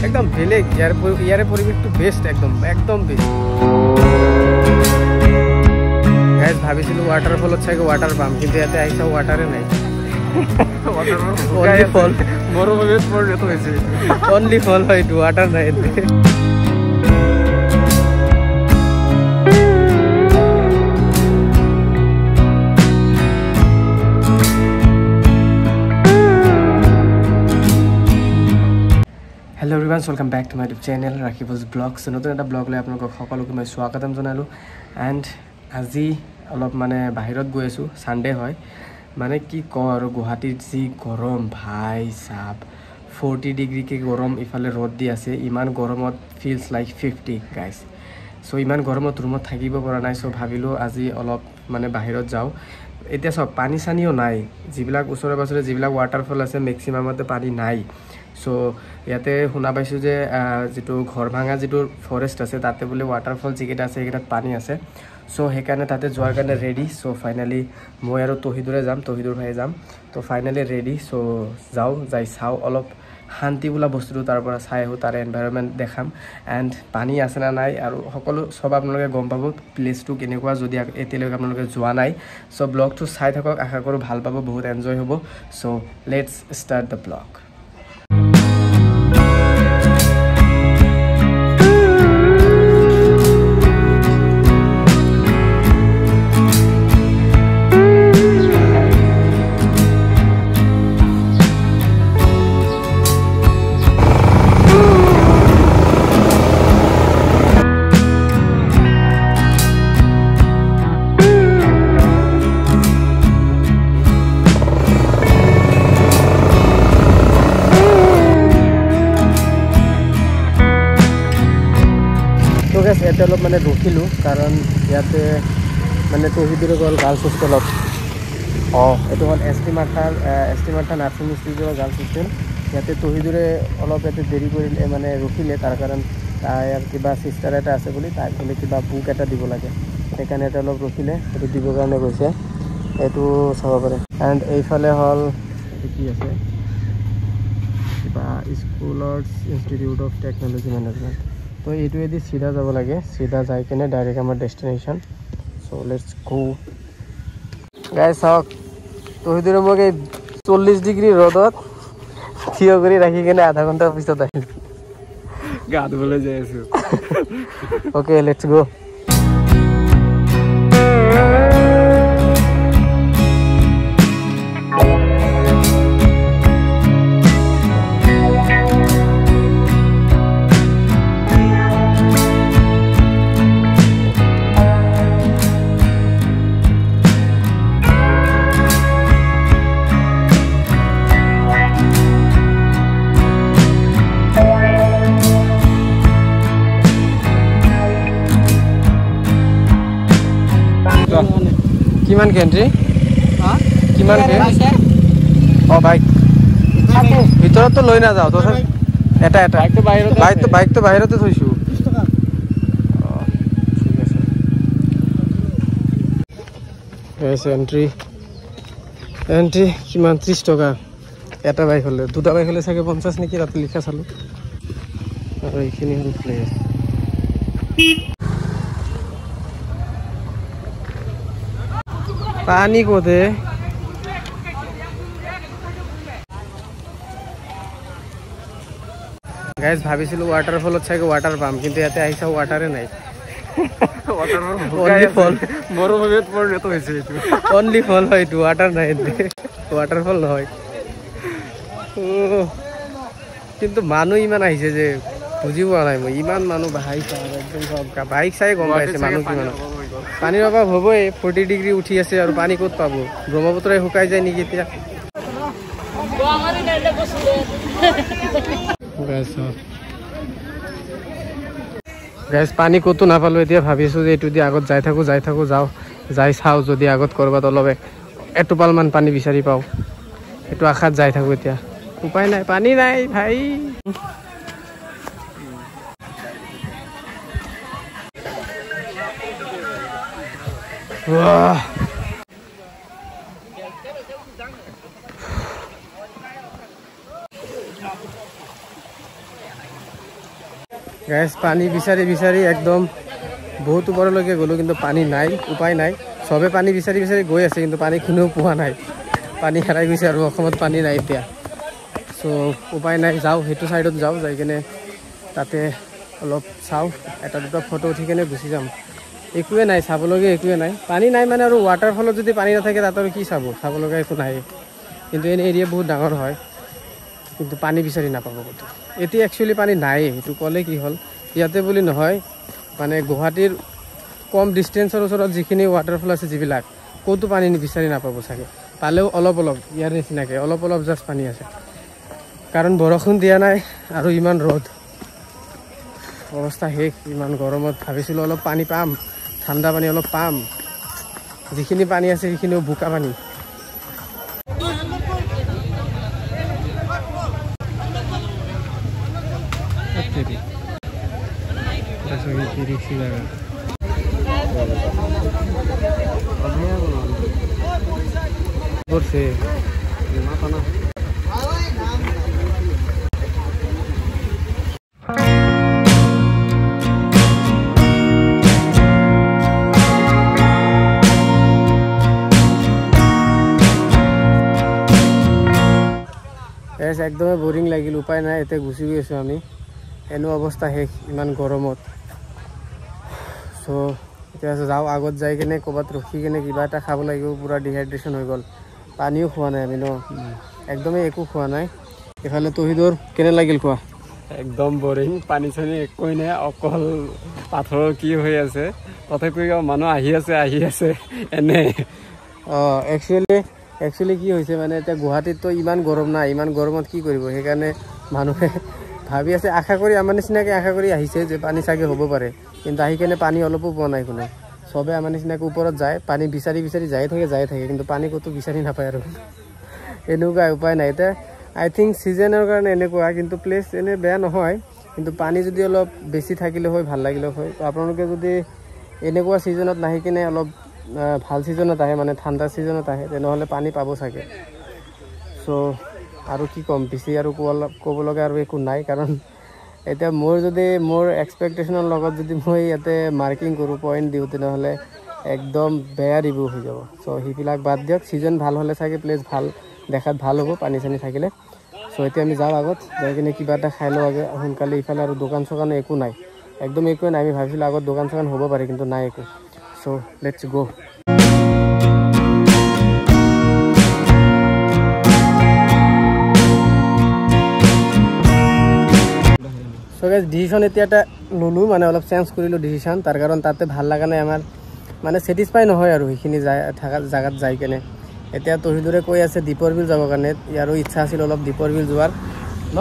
একদম বেলেগ ইয়াৰে পৰিৱেশটো বেষ্ট একদম বেষ্ট গাইজ ভাবিছিলোঁ ৱাটাৰফলত চাগে ৱাটাৰ পাম কিন্তু ইয়াতে আহিছা ৱাটাৰে নাই অনলি ফল হয় এইটো ৱাটাৰ নাই hello' everyone welcome back to my YouTube channel ৰাখিবজ ব্লগছ নতুন এটা ব্লগ লৈ আপোনালোকক সকলোকে মই স্বাগতম জনালোঁ এণ্ড আজি অলপ মানে বাহিৰত গৈ আছোঁ ছানডে হয় মানে কি কওঁ আৰু গুৱাহাটীত যি গৰম ভাই চাপ 40 ডিগ্ৰীকৈ গৰম ইফালে ৰ'দ দি আছে ইমান গৰমত ফিলছ লাইক 50 গাইজ চ' ইমান গৰমত ৰুমত থাকিব পৰা নাই চ' ভাবিলোঁ আজি অলপ মানে বাহিৰত যাওঁ এতিয়া চব পানী চানীও নাই যিবিলাক ওচৰে পাঁজৰে যিবিলাক ৱাটাৰফল আছে মেক্সিমামতে পানী নাই চ' ইয়াতে শুনা পাইছোঁ যে যিটো ঘৰ ভাঙা যিটো ফৰেষ্ট আছে তাতে বোলে ৱাটাৰফল যিকেইটা আছে সেইকেইটাত পানী আছে চ' সেইকাৰণে তাতে যোৱাৰ কাৰণে ৰেডি চ' ফাইনেলি মই আৰু তহিদুৰে যাম তহিদুৰ ভাই যাম তো ফাইনেলি ৰেডি চ' যাই চাওঁ অলপ শান্তি বোলা বস্তুটো তাৰ পৰা চাই আহোঁ তাৰ এনভাইৰনমেণ্ট দেখাম এণ্ড পানী আছে না নাই আৰু সকলো চব আপোনালোকে গম পাব প্লেচটো কেনেকুৱা যদি এতিয়ালৈকে আপোনালোকে যোৱা নাই চ' ব্লগটো চাই থাকক আশা কৰোঁ ভাল পাব বহুত এনজয় হ'ব চ' লেটছ ষ্টাৰ্ট দ্য ব্লগ ইয়াতে অলপ মানে ৰখিলোঁ কাৰণ ইয়াতে মানে তহিদুৰে গ'ল গাৰ্লছ হোষ্টেলত এইটো হ'ল এছ টি মাৰ্থা নাৰ্ছিং ইনষ্টিটিউটৰ গাৰ্লছ হোষ্টেল ইয়াতে তহিদুৰে অলপ ইয়াতে দেৰি কৰিলে মানে ৰখিলে তাৰ কাৰণ তাইৰ কিবা চিষ্টাৰ এটা আছে বুলি তাইক বোলে কিবা বুক এটা দিব লাগে সেইকাৰণে ইয়াতে অলপ ৰখিলে সেইটো দিবৰ কাৰণে গৈছে এইটো চাব পাৰে এণ্ড এইফালে হ'ল কি আছে কিবা স্কুলৰ ইনষ্টিটিউট অফ টেকন'লজি মেনেজমেণ্ট তো এইটোৱেদি চিধা যাব লাগে চিধা যাই কিনে ডাইৰেক্ট আমাৰ destination so' let's go guys চাওক তহিদুৰে মোক এই 40 ডিগ্ৰী ৰ'দত থিয় কৰি ৰাখি কিনে আধা ঘণ্টাৰ পিছত আহিল গা ধুবলৈ যাই আছোঁ অ'কে লেটছ গো কিমান কেণ্ট্ৰি কিমান বাইক ভিতৰততো লৈ নাযাওঁ তথাপি এটা বাইকটো বাহিৰতে থৈছোঁ ঠিক আছে এণ্ট্ৰি কিমান 30 টকা এটা বাইক হ'লে দুটা বাইক হ'লে চাগে 50 নেকি তাতে লিখা চালোঁ আৰু এইখিনি হ'ল প্লেচ পানী কোতে গাইজ ভাবিছিলোঁ ৱাটাৰফলত চাগে ৱাটাৰ পাম কিন্তু ইয়াতে আহিছা ৱাটাৰে নাই অনলি ফল হয় এইটো ৱাটাৰ নাই ৱাটাৰফল নহয় কিন্তু মানুহ ইমান আহিছে যে বুজি পোৱা নাই মই ইমান মানুহ একদম বাইক চাই গম পাইছে মানুহ কিমান পানীৰ অভাৱ হ'বই 40 ডিগ্ৰী উঠি আছে আৰু পানী ক'ত পাব ব্ৰহ্মপুত্ৰই শুকাই যায় নেকি এতিয়া গাইজ পানী ক'তো নাপালোঁ এতিয়া ভাবিছোঁ যে এইটো দি আগত যাই থাকোঁ যাই চাওঁ যদি আগত ক'ৰবাত অলপ এটোপালমান পানী বিচাৰি পাওঁ সেইটো আশাত যাই থাকোঁ এতিয়া উপায় নাই পানী নাই ভাই গাইজ পানী বিচাৰি বিচাৰি একদম বহুত ওপৰলৈকে গ'লোঁ, কিন্তু পানী নাই, উপায় নাই। চবে পানী বিচাৰি বিচাৰি গৈ আছে, কিন্তু পানীখিনিও পোৱা নাই। পানী হেৰাই গৈছে আৰু অসমত পানী নাই এতিয়া। চ' উপায় নাই, যাওঁ সেইটো ছাইডত যাওঁ, যাই কিনে তাতে অলপ চাওঁ, এটা দুটা ফটো উঠি কিনে গুচি যাম। একোৱে নাই চাবলগীয়া, একোৱে নাই। পানী নাই মানে আৰু ৱাটাৰফলত যদি পানী নাথাকে তাত আৰু কি চাবলগা একো নাই। কিন্তু এনে এৰিয়া বহুত ডাঙৰ হয়, কিন্তু পানী বিচাৰি নাপাব ক'তো। এতিয়া একচুৱেলি পানী নায়েই, সেইটো ক'লে কি হ'ল, ইয়াতে বুলি নহয়, মানে গুৱাহাটীৰ কম ডিষ্টেঞ্চৰ ওচৰত যিখিনি ৱাটাৰফল আছে যিবিলাক, ক'তো পানী বিচাৰি নাপাব চাগে। পালেও অলপ অলপ, ইয়াৰ নিচিনাকৈ অলপ অলপ জাষ্ট পানী আছে। কাৰণ বৰষুণ দিয়া নাই আৰু ইমান ৰ'দ, অৱস্থা শেষ। ইমান গৰমত ভাবিছিলোঁ অলপ পানী পাম, ঠাণ্ডা পানী অলপ পাম, যিখিনি পানী আছে সেইখিনিও বোকা পানী। করছে মাথা না একদমই বোরিং লাগিল, উপায় নাই, এতিয়া গুচি গৈছোঁ আমি। এনো অৱস্থা শেষ ইমান গৰমত। চ' এতিয়া যাওঁ, আগত যাই কিনে ক'ৰবাত ৰখি কিনে কিবা এটা খাব লাগিব, পূৰা ডিহাইড্ৰেশ্যন হৈ গ'ল। পানীও খোৱা নাই আমি ন, একদমই একো খোৱা নাই। এইফালে তহিদৰ কেনে লাগিল খোৱা? একদম বৰিং, পানী চানী একোৱেই নাই, অকল পাথৰৰ কি হৈ আছে। তথাপিও মানুহ আহি আছে এনে। অঁ একচুৱেলি কি হৈছে মানে, এতিয়া গুৱাহাটীততো ইমান গৰম নাই, ইমান গৰমত কি কৰিব, সেইকাৰণে মানুহে ভাবি আছে, আশা কৰি আমাৰ নিচিনাকৈ আশা কৰি আহিছে যে পানী চাগে হ'ব পাৰে, কিন্তু আহি কেনে পানী অলপো পোৱা নাই কোনে। চবে আমাৰ নিচিনাকৈ ওপৰত যায়, পানী বিচাৰি বিচাৰি যাই থাকে, কিন্তু পানী ক'তো বিচাৰি নাপায় আৰু এনেকুৱা উপায় নাই। এতিয়া আই থিংক ছিজনৰ কাৰণে এনেকুৱা, কিন্তু প্লেচ এনে বেয়া নহয়, কিন্তু পানী যদি অলপ বেছি থাকিলে হয় ভাল লাগিলে হয়। তো আপোনালোকে যদি এনেকুৱা ছিজনত নাহি কিনে অলপ ভাল ছিজনত আহে, মানে ঠাণ্ডা ছিজনত আহে, তেনেহ'লে পানী পাব চাগে। চ' আৰু কি ক'ম, বেছি আৰু ক'ব লগা আৰু একো নাই। কাৰণ এতিয়া মোৰ এক্সপেক্টেশ্যনৰ লগত যদি মই ইয়াতে মাৰ্কিং কৰোঁ, পইণ্ট দিওঁ, তেনেহ'লে একদম বেয়া ৰিভিউ হৈ যাব। চ' সেইবিলাক বাদ দিয়ক, ছিজন ভাল হ'লে চাগে প্লেচ ভাল দেখাত ভাল হ'ব, পানী চানী থাকিলে। চ' এতিয়া আমি যাওঁ, আগত যাই কিনে কিবা এটা খাই লওঁ আগে সোনকালে। ইফালে আৰু দোকান চোকানো একো নাই, একদম একোৱে নাই। আমি ভাবিছিলোঁ আগত দোকান চোকান হ'ব পাৰে, কিন্তু নাই একো। চ' লেটছ গ'। চ' গাইজ ডিচিশ্যন এতিয়া এটা ল'লোঁ, মানে অলপ চেঞ্জ কৰিলোঁ ডিচিশ্যন। তাৰ কাৰণ তাতে ভাল লগা নাই আমাৰ, মানে ছেটিছফাই নহয় আৰু সেইখিনি থকা জেগাত যাই কেনে। এতিয়া তহিদৰে কৈ আছে দীপৰ বিল যাবৰ কাৰণে, ইয়াৰো ইচ্ছা আছিল অলপ দীপৰ বিল যোৱাৰ ন,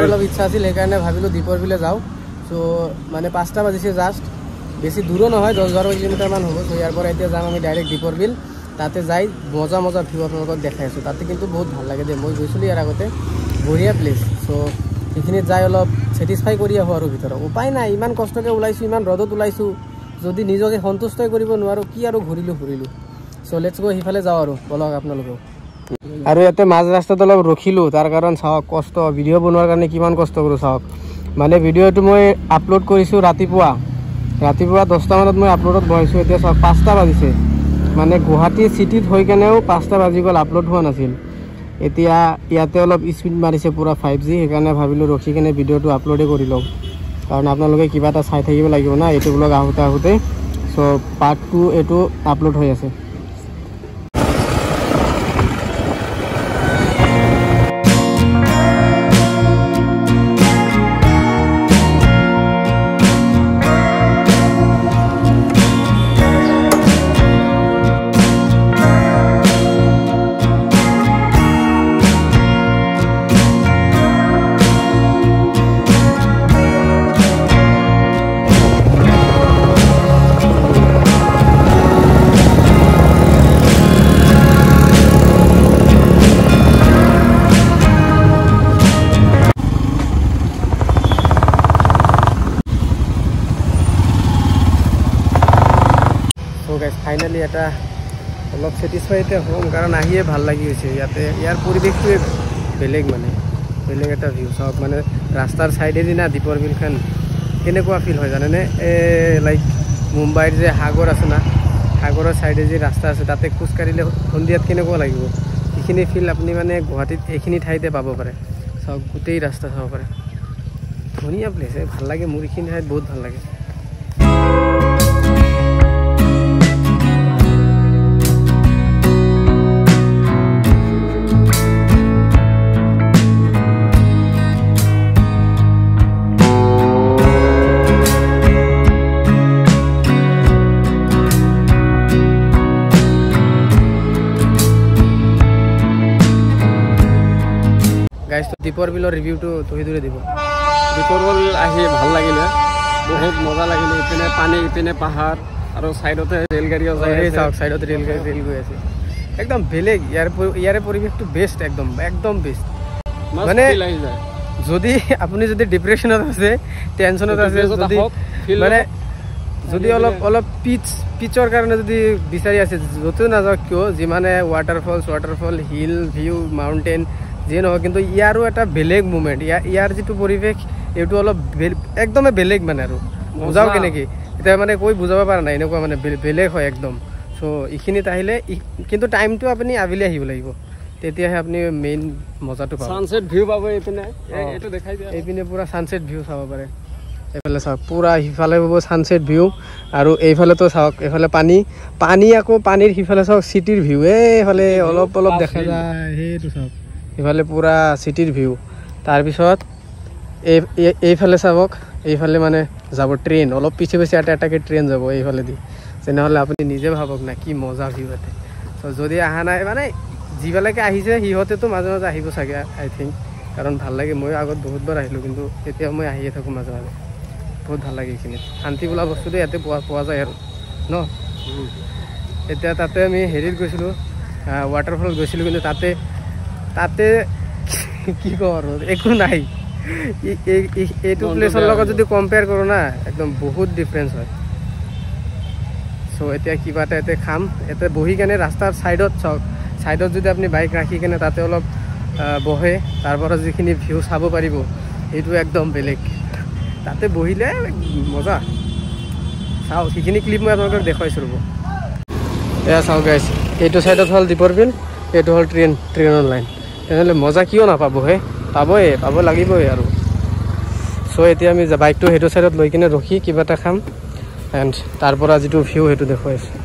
অলপ ইচ্ছা আছিল, সেইকাৰণে ভাবিলোঁ দীপৰ বিলে যাওঁ। চ' মানে 5টা বাজিছে জাষ্ট, বেছি দূৰো নহয়, 10-12 কিলোমিটাৰমান হ'ব। চ' ইয়াৰ পৰা এতিয়া যাম আমি ডাইৰেক্ট দীপৰ বিল। তাতে যাই মজা ভিউ আপোনালোকক দেখাই আছোঁ। তাতে কিন্তু বহুত ভাল লাগে দেই, মই গৈছিলোঁ ইয়াৰ আগতে, বঢ়িয়া প্লেচ। চ' সেইখিনিত যাই অলপ ছেটিছফাই কৰি আহোঁ আৰু ভিতৰত। উপায় নাই, ইমান কষ্টকৈ ওলাইছোঁ, ইমান ৰ'দত ওলাইছোঁ, যদি নিজকে সন্তুষ্টই কৰিব নোৱাৰোঁ, কি আৰু ঘূৰিলোঁ। চ' লেটছ গো, সিফালে যাওঁ আৰু বলক আপোনালোকেও। আৰু ইয়াতে মাজ ৰাস্তাত অলপ ৰখিলোঁ, তাৰ কাৰণ চাওক কষ্ট, ভিডিঅ' বনোৱাৰ কাৰণে কিমান কষ্ট কৰোঁ চাওক। মানে ভিডিঅ'টো মই আপলোড কৰিছোঁ ৰাতিপুৱা 10টা মানত মই আপলোডত বহাইছোঁ। এতিয়া চাওক 5টা বাজিছে, মানে গুৱাহাটী চিটিত হৈ কেনেও 5টা বাজি গ'ল, আপলোড হোৱা নাছিল। এতিয়া ইয়াতে অলপ স্পীড মাৰিছে পূৰা 5G, সেইকাৰণে ভাবিলোঁ ৰখি কিনে ভিডিঅ'টো আপলোডেই কৰি লওঁ, কাৰণ আপোনালোকে কিবা এটা চাই থাকিব লাগিব না এইটো ব্লগ আহোঁতে। চ' পাৰ্ট 2 এইটো আপলোড হৈ আছে। গাইজ ফাইনেলি এটা অলপ ছেটিছফাইতে হ'ম কাৰণ আহিয়ে ভাল লাগি গৈছে ইয়াতে ইয়াৰ পৰিৱেশটোৱে বেলেগ মানে বেলেগ এটা ভিউ চাওক মানে ৰাস্তাৰ ছাইডেদি না দীপৰ বিলখন কেনেকুৱা ফিল হয় জানেনে লাইক মুম্বাইৰ যে সাগৰ আছে না সাগৰৰ ছাইডে যে ৰাস্তা আছে তাতে খোজকাঢ়িলে সন্ধিয়াত কেনেকুৱা লাগিব এইখিনি ফিল আপুনি মানে গুৱাহাটীত এইখিনি ঠাইতে পাব পাৰে চাওক গোটেই ৰাস্তা চাব পাৰে ধুনীয়া প্লেচ ভাল লাগে মোৰ এইখিনি ঠাইত বহুত ভাল লাগে গাইজ দীপৰ বিলৰ ৰিভিউটো তহিদুৰে দিব দীপৰ বিল আহি ভাল লাগিলে বহুত মজা লাগিলে ইপিনে পানী ইপিনে পাহাৰ আৰু ছাইডতে ৰেলগাড়ীও যায় চাওক ছাইডতে ৰেল গৈ আছে একদম বেলেগ ইয়াৰে পৰিৱেশটো বেষ্ট একদম বেষ্ট মানে যদি আপুনি যদি ডিপ্ৰেশ্যনত আছে টেনশ্যনত আছে যদি মানে যদি অলপ পিচৰ কাৰণে যদি বিচাৰি আছে য'তে নাযাওক কিয় যিমানে ৱাটাৰফল হিল ভিউ মাউণ্টেইন যিয়ে নহয় কিন্তু ইয়াৰো এটা বেলেগ মুভমেণ্ট ইয়াৰ যিটো পৰিৱেশ এইটো অলপ একদমেই বেলেগ মানে আৰু বুজাও কেনেকৈ এতিয়া মানে কৈ বুজাব পৰা নাই এনেকুৱা মানে বেলেগ হয় একদম চ' এইখিনিত আহিলে কিন্তু টাইমটো আপুনি আবেলি আহিব লাগিব তেতিয়াহে আপুনি মেইন মজাটো পাব ছানছেট ভিউ পাব এইপিনে এইটো দেখাই দিয়া এইপিনে পূৰা ছানছেট ভিউ চাব পাৰে এইফালে চাওক পূৰা সিফালে পাব ছানছেট ভিউ আৰু এইফালেতো চাওক এইফালে পানী আকৌ পানীৰ সিফালে চাওক চিটিৰ ভিউ এইফালে অলপ দেখা যায় সেইটো চাওক এইফালে পূৰা চিটিৰ ভিউ তাৰপিছত এইফালে চাওক এইফালে মানে যাব ট্ৰেইন অলপ পিছে এটাকে ট্ৰেইন যাব এইফালেদি তেনেহ'লে আপুনি নিজে ভাবক না কি মজা ভিউ ইয়াতে চ' যদি অহা নাই মানে যিবিলাকে আহিছে সিহঁতেতো মাজে মাজে আহিব চাগে আই থিংক কাৰণ ভাল লাগে মই আগত বহুতবাৰ আহিলোঁ কিন্তু এতিয়া মই আহিয়ে থাকোঁ মাজে মাজে বহুত ভাল লাগে এইখিনিত শান্তি বোলা বস্তুটো ইয়াতে পোৱা যায় আৰু ন এতিয়া তাতে আমি হেৰিত গৈছিলোঁ ৱাটাৰফলত গৈছিলোঁ কিন্তু তাতে কি কওঁ আৰু একো নাই এইটো প্লেচৰ লগত যদি কম্পেয়াৰ কৰোঁ না একদম বহুত ডিফাৰেঞ্চ হয় চ' এতিয়া কিবা এটা ইয়াতে খাম ইয়াতে বহি কেনে ৰাস্তাৰ ছাইডত চাওক ছাইডত যদি আপুনি বাইক ৰাখি কেনে তাতে অলপ বহে তাৰ পৰা যিখিনি ভিউ চাব পাৰিব সেইটো একদম বেলেগ তাতে বহিলে মজা চাওক সেইখিনি ক্লিপ মই আপোনালোকক দেখুৱাইছোঁ ৰ'ব এয়া চাওক গাইজ এইটো ছাইডত হ'ল দীপৰ বিল এইটো হ'ল ট্ৰেইনৰ লাইন তেনেহ'লে মজা কিয় নাপাব পাব লাগিবই আৰু চ' এতিয়া আমি বাইকটো সেইটো ছাইডত লৈ কিনে ৰখি কিবা এটা খাম এণ্ড তাৰ পৰা যিটো ভিউ সেইটো দেখুৱাইছোঁ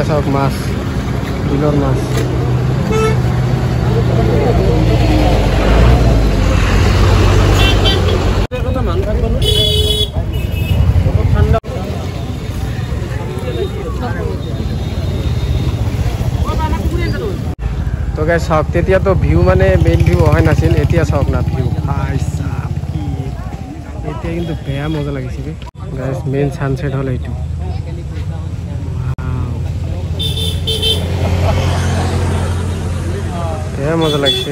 চাওক মাছ বিলৰ মাছ তো গাইজ চাওক তেতিয়াতো ভিউ মানে মেইন ভিউ অহাই নাছিল এতিয়া চাওক না ভিউ এতিয়া কিন্তু বেয়া মজা লাগিছিল গাইজ মেইন ছানছেট হ'ল এইটো বেয়া মজা লাগিছে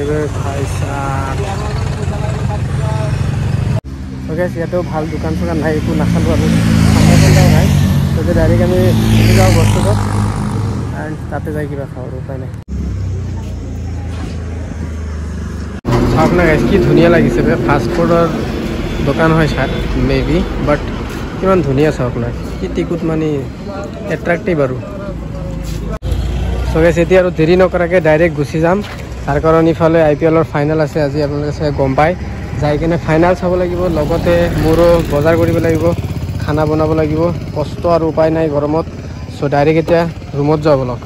ইয়াতেও ভাল দোকান চোকান নাই একো নাখালোঁ আৰু নাই তাতে ডাইৰেক্ট আমি যাওঁ বস্তুটো এণ্ড তাতে যাই কিবা খাওঁ আৰু উপায় নাই চাওক না গাইজ কি ধুনীয়া লাগিছে ফাষ্ট ফুডৰ দোকান হয় ছাৰ মে বি বাট কিমান ধুনীয়া চাওক না কি টিকুট মানে এট্ৰেক্টিভ আৰু চ' গাইজ এতিয়া আৰু দেৰি নকৰাকৈ ডাইৰেক্ট গুচি যাম তাৰ কাৰণ ইফালে IPLৰ ফাইনেল আছে আজি আপোনালোকে চাই গম পায় যাই কিনে ফাইনেল চাব লাগিব লগতে মোৰো বজাৰ কৰিব লাগিব খানা বনাব লাগিব কষ্ট আৰু উপায় নাই গৰমত চ' ডাইৰেক্ট এতিয়া ৰুমত যাওঁ বলক